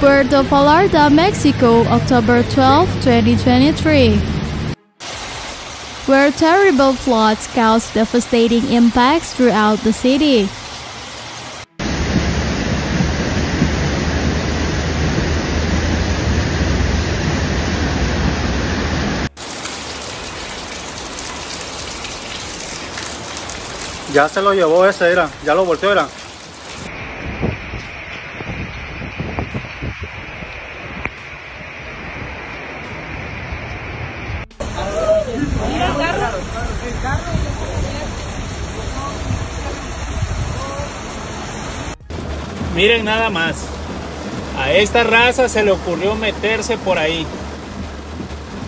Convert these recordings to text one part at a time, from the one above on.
Puerto Vallarta, Mexico, October 12, 2023, where terrible floods caused devastating impacts throughout the city. Ya se lo llevó ese, era, ya lo volteó, era. Miren nada más, a esta raza se le ocurrió meterse por ahí.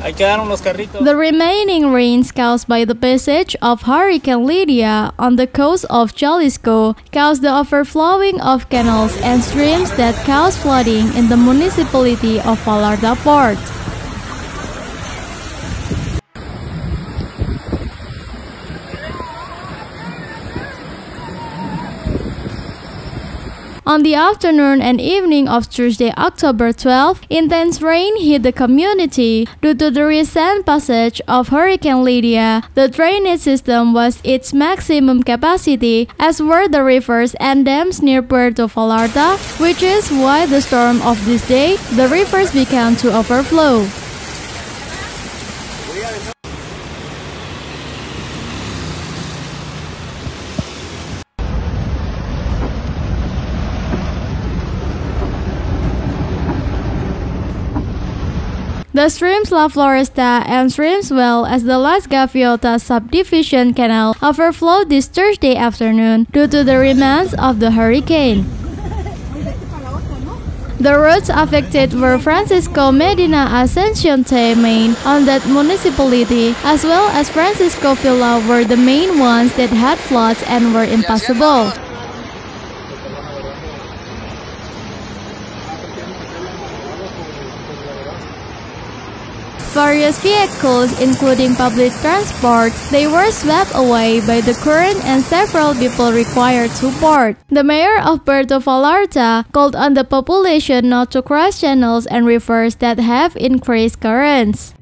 Ahí quedaron los carritos. The remaining rains caused by the passage of Hurricane Lidia on the coast of Jalisco caused the overflowing of canals and streams that caused flooding in the municipality of Vallarta Port. On the afternoon and evening of Tuesday, October 12, intense rain hit the community. Due to the recent passage of Hurricane Lidia, the drainage system was its maximum capacity, as were the rivers and dams near Puerto Vallarta, which is why the storm of this day, the rivers began to overflow. The streams La Floresta and streams well as the Las Gaviotas subdivision canal overflowed this Thursday afternoon due to the remains of the hurricane. The roads affected were Francisco Medina Ascensione Main on that municipality, as well as Francisco Villa were the main ones that had floods and were impassable. Various vehicles, including public transport, they were swept away by the current and several people required support. The mayor of Puerto Vallarta called on the population not to cross channels and rivers that have increased currents.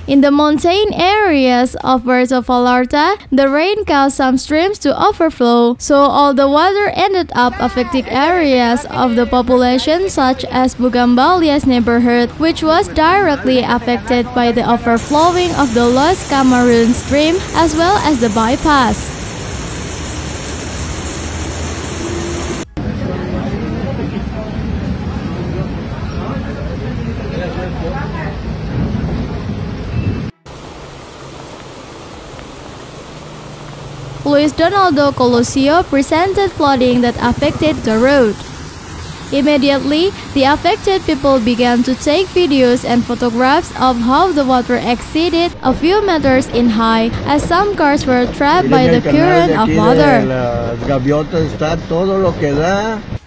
In the mountain areas of Puerto Vallarta, the rain caused some streams to overflow, so all the water ended up affecting areas of the population such as Bugambalia's neighborhood, which was directly affected by the overflowing of the Los Camarón stream as well as the bypass. Luis Donaldo Colosio presented flooding that affected the road. Immediately, the affected people began to take videos and photographs of how the water exceeded a few meters in height as some cars were trapped by the current of water.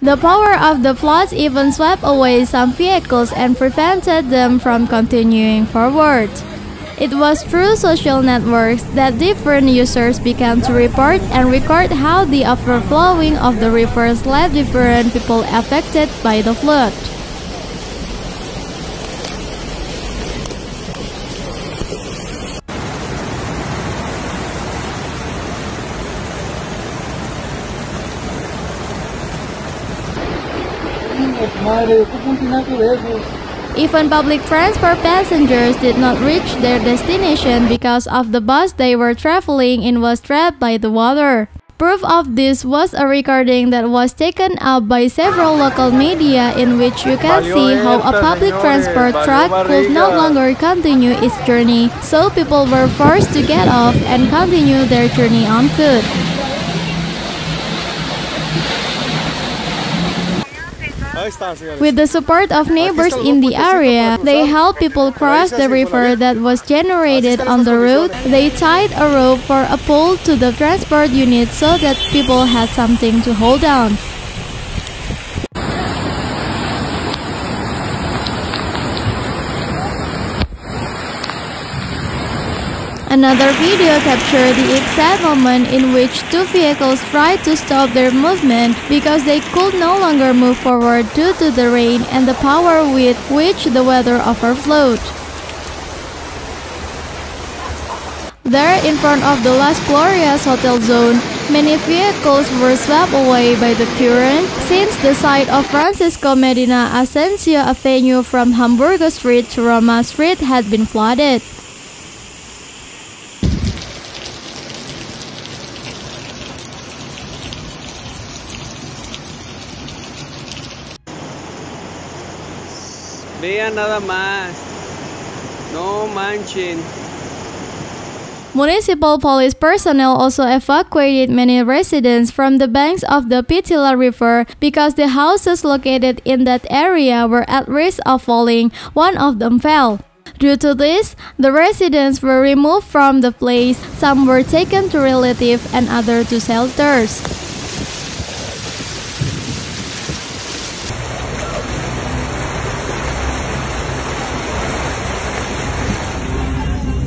The power of the floods even swept away some vehicles and prevented them from continuing forward. It was through social networks that different users began to report and record how the overflowing of the rivers left different people affected by the flood. Even public transport passengers did not reach their destination because of the bus they were traveling in was trapped by the water. Proof of this was a recording that was taken up by several local media in which you can see how a public transport truck could no longer continue its journey, so people were forced to get off and continue their journey on foot. With the support of neighbors in the area, they helped people cross the river that was generated on the road. They tied a rope for a pole to the transport unit so that people had something to hold on. Another video captured the exact moment in which two vehicles tried to stop their movement because they could no longer move forward due to the rain and the power with which the weather overflowed. There, in front of the Las Glorias hotel zone, many vehicles were swept away by the current, since the side of Francisco Medina Asensio Avenue from Hamburgo Street to Roma Street had been flooded. Vean nada más. No manchen. Municipal police personnel also evacuated many residents from the banks of the Peat River because the houses located in that area were at risk of falling. One of them fell. Due to this, the residents were removed from the place. Some were taken to relatives and others to shelters.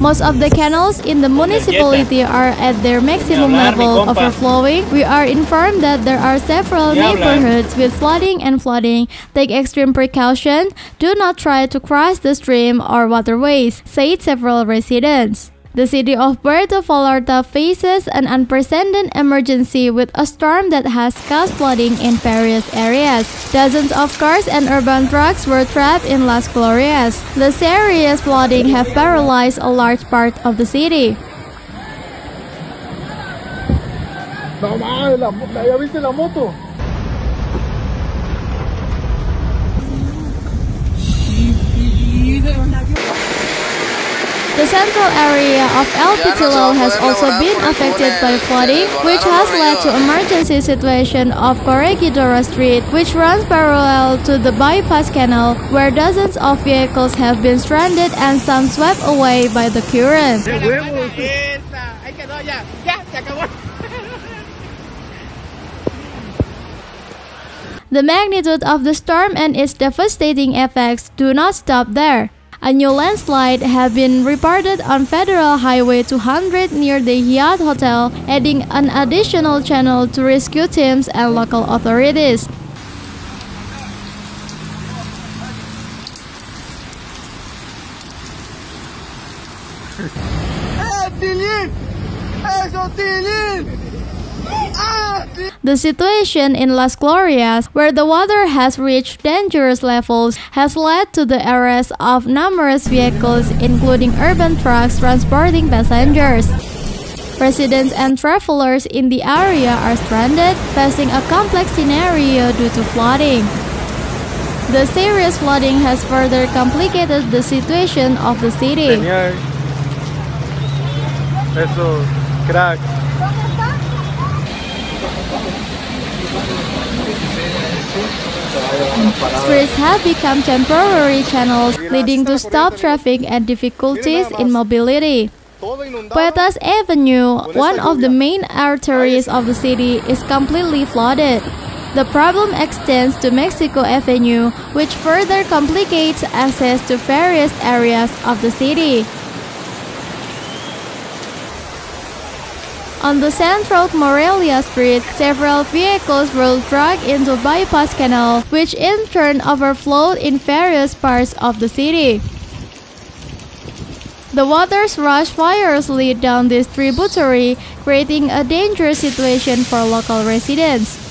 Most of the canals in the municipality are at their maximum level overflowing. We are informed that there are several neighborhoods with flooding and flooding. Take extreme precaution. Do not try to cross the stream or waterways, said several residents. The city of Puerto Vallarta faces an unprecedented emergency with a storm that has caused flooding in various areas. Dozens of cars and urban trucks were trapped in Las Glorias. The serious flooding have paralyzed a large part of the city. ¿Ya viste la moto? The central area of El Pitilal has also been affected by flooding, which has led to emergency situation of Corregidora Street, which runs parallel to the bypass canal, where dozens of vehicles have been stranded and some swept away by the current. The magnitude of the storm and its devastating effects do not stop there. A new landslide has been reported on Federal Highway 200 near the Hyatt Hotel, adding an additional channel to rescue teams and local authorities. The situation in Las Glorias, where the water has reached dangerous levels, has led to the arrest of numerous vehicles, including urban trucks transporting passengers. Residents and travelers in the area are stranded, facing a complex scenario due to flooding. The serious flooding has further complicated the situation of the city. Eso, crack. Streets have become temporary channels, leading to stop traffic and difficulties in mobility. Poetas Avenue, one of the main arteries of the city, is completely flooded. The problem extends to Mexico Avenue, which further complicates access to various areas of the city. On the central Morelia Street, several vehicles were dragged into bypass canal, which in turn overflowed in various parts of the city. The waters rushed furiously down this tributary, creating a dangerous situation for local residents.